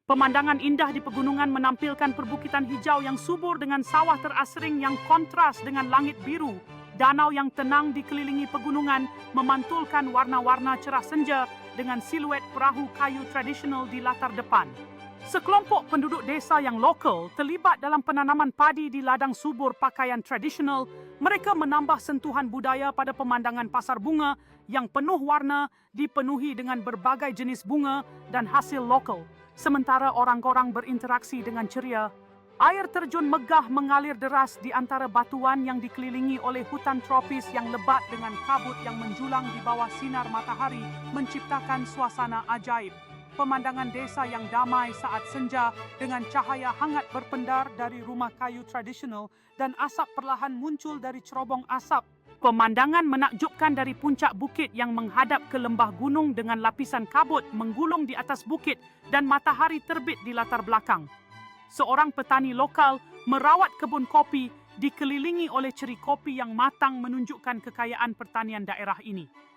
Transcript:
Pemandangan indah di pegunungan menampilkan perbukitan hijau yang subur dengan sawah terasring yang kontras dengan langit biru. Danau yang tenang dikelilingi pegunungan memantulkan warna-warna cerah senja dengan siluet perahu kayu tradisional di latar depan. Sekelompok penduduk desa yang lokal terlibat dalam penanaman padi di ladang subur pakaian tradisional. Mereka menambah sentuhan budaya pada pemandangan pasar bunga yang penuh warna, dipenuhi dengan berbagai jenis bunga dan hasil lokal. Sementara orang-orang berinteraksi dengan ceria, air terjun megah mengalir deras di antara batuan yang dikelilingi oleh hutan tropis yang lebat dengan kabut yang menjulang di bawah sinar matahari menciptakan suasana ajaib. Pemandangan desa yang damai saat senja dengan cahaya hangat berpendar dari rumah kayu tradisional dan asap perlahan muncul dari cerobong asap. Pemandangan menakjubkan dari puncak bukit yang menghadap ke lembah gunung dengan lapisan kabut menggulung di atas bukit dan matahari terbit di latar belakang. Seorang petani lokal merawat kebun kopi dikelilingi oleh ceri kopi yang matang menunjukkan kekayaan pertanian daerah ini.